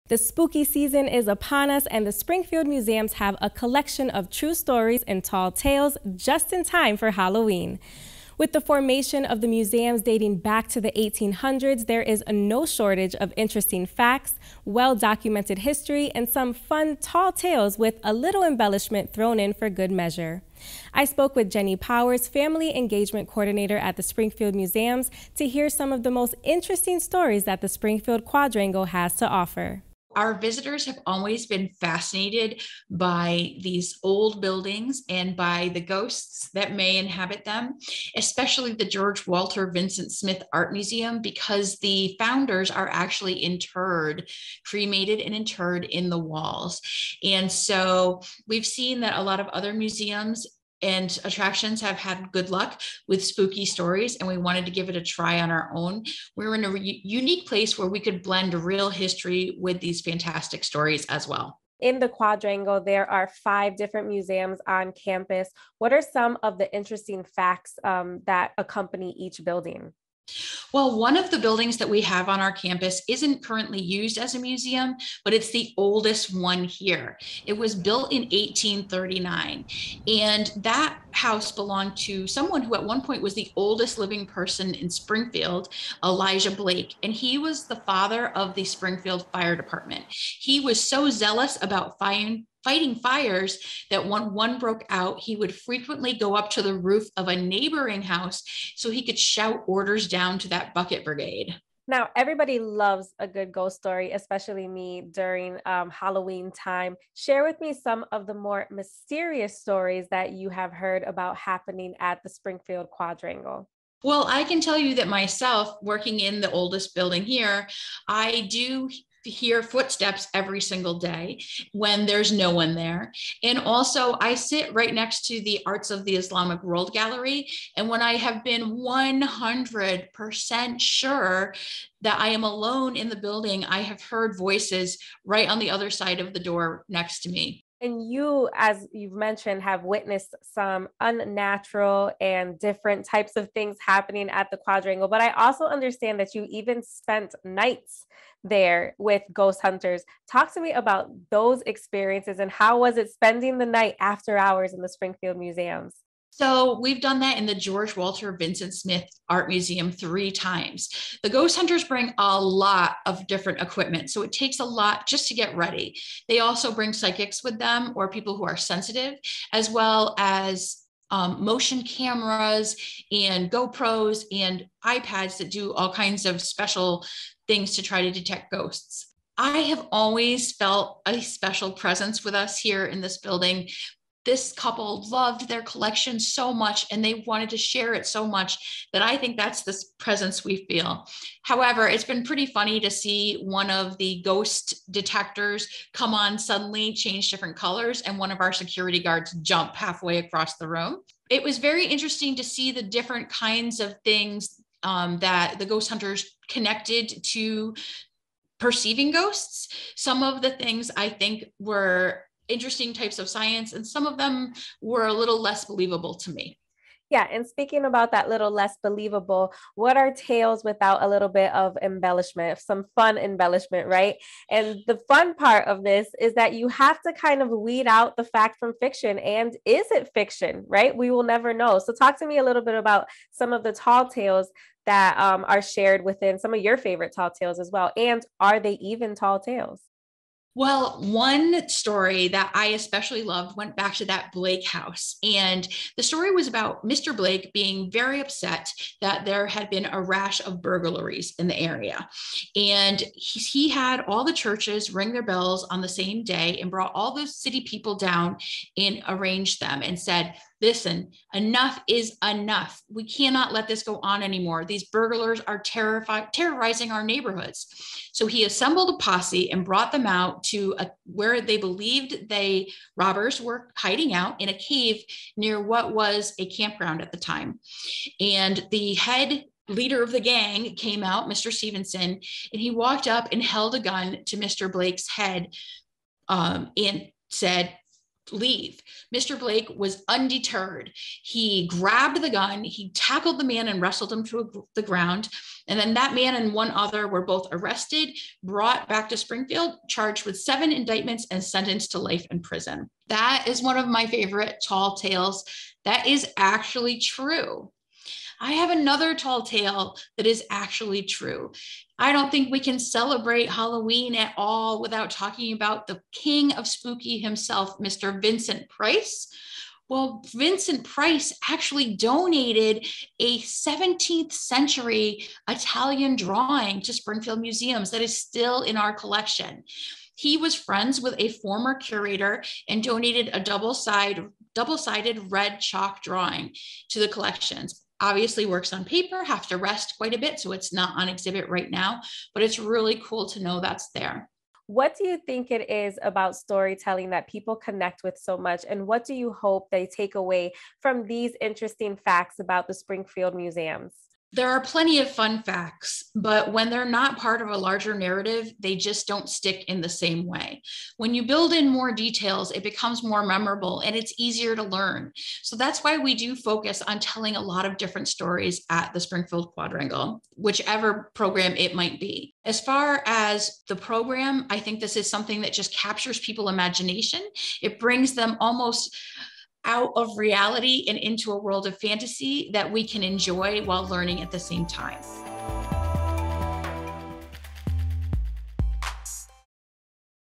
The spooky season is upon us, and the Springfield Museums have a collection of true stories and tall tales just in time for Halloween. With the formation of the museums dating back to the 1800s, there is no shortage of interesting facts, well-documented history, and some fun tall tales with a little embellishment thrown in for good measure. I spoke with Jenny Powers, Family Engagement Coordinator at the Springfield Museums, to hear some of the most interesting stories that the Springfield Quadrangle has to offer. Our visitors have always been fascinated by these old buildings and by the ghosts that may inhabit them, especially the George Walter Vincent Smith Art Museum, because the founders are actually interred, cremated and interred in the walls. And so we've seen that a lot of other museums and attractions have had good luck with spooky stories, and we wanted to give it a try on our own. We're in a unique place where we could blend real history with these fantastic stories as well. In the Quadrangle, there are 5 different museums on campus. What are some of the interesting facts that accompany each building? Well, one of the buildings that we have on our campus isn't currently used as a museum, but it's the oldest one here. It was built in 1839, and that house belonged to someone who at one point was the oldest living person in Springfield, Elijah Blake, and he was the father of the Springfield Fire Department. He was so zealous about fighting fires that when one broke out, he would frequently go up to the roof of a neighboring house so he could shout orders down to that bucket brigade. Now, everybody loves a good ghost story, especially me during Halloween time. Share with me some of the more mysterious stories that you have heard about happening at the Springfield Quadrangle. Well, I can tell you that myself, working in the oldest building here, I do hear footsteps every single day when there's no one there. And also I sit right next to the Arts of the Islamic World Gallery. And when I have been 100% sure that I am alone in the building, I have heard voices right on the other side of the door next to me. And you, as you've mentioned, have witnessed some unnatural and different types of things happening at the Quadrangle. But I also understand that you even spent nights there with ghost hunters. Talk to me about those experiences and how was it spending the night after hours in the Springfield Museums? So we've done that in the George Walter Vincent Smith Art Museum 3 times. The ghost hunters bring a lot of different equipment, so it takes a lot just to get ready. They also bring psychics with them or people who are sensitive, as well as motion cameras and GoPros and iPads that do all kinds of special things to try to detect ghosts. I have always felt a special presence with us here in this building. This couple loved their collection so much and they wanted to share it so much that I think that's the presence we feel. However, it's been pretty funny to see one of the ghost detectors come on suddenly, change different colors, and one of our security guards jump halfway across the room. It was very interesting to see the different kinds of things that the ghost hunters connected to perceiving ghosts. Some of the things I think were interesting types of science, and some of them were a little less believable to me. Yeah, and speaking about that little less believable, what are tales without a little bit of embellishment, some fun embellishment, right? And the fun part of this is that you have to kind of weed out the fact from fiction. And is it fiction, right? We will never know. So talk to me a little bit about some of the tall tales that are shared within some of your favorite tall tales as well. And are they even tall tales? Well, one story that I especially loved went back to that Blake house. And the story was about Mr. Blake being very upset that there had been a rash of burglaries in the area. And he had all the churches ring their bells on the same day and brought all the city people down and arranged them and said, listen, enough is enough. We cannot let this go on anymore. These burglars are terrorizing our neighborhoods. So he assembled a posse and brought them out to where they believed robbers were hiding out in a cave near what was a campground at the time. And the head leader of the gang came out, Mr. Stevenson, and he walked up and held a gun to Mr. Blake's head and said, leave. Mr. Blake was undeterred. He grabbed the gun, he tackled the man and wrestled him to the ground. And then that man and one other were both arrested, brought back to Springfield, charged with 7 indictments and sentenced to life in prison. That is one of my favorite tall tales that is actually true. I have another tall tale that is actually true. I don't think we can celebrate Halloween at all without talking about the king of spooky himself, Mr. Vincent Price. Well, Vincent Price actually donated a 17th century Italian drawing to Springfield Museums that is still in our collection. He was friends with a former curator and donated a double-sided red chalk drawing to the collections. Obviously works on paper, have to rest quite a bit, so it's not on exhibit right now, but it's really cool to know that's there. What do you think it is about storytelling that people connect with so much? And what do you hope they take away from these interesting facts about the Springfield Museums? There are plenty of fun facts, but when they're not part of a larger narrative, they just don't stick in the same way. When you build in more details, it becomes more memorable and it's easier to learn. So that's why we do focus on telling a lot of different stories at the Springfield Quadrangle, whichever program it might be. As far as the program, I think this is something that just captures people's imagination. It brings them almost out of reality and into a world of fantasy that we can enjoy while learning at the same time.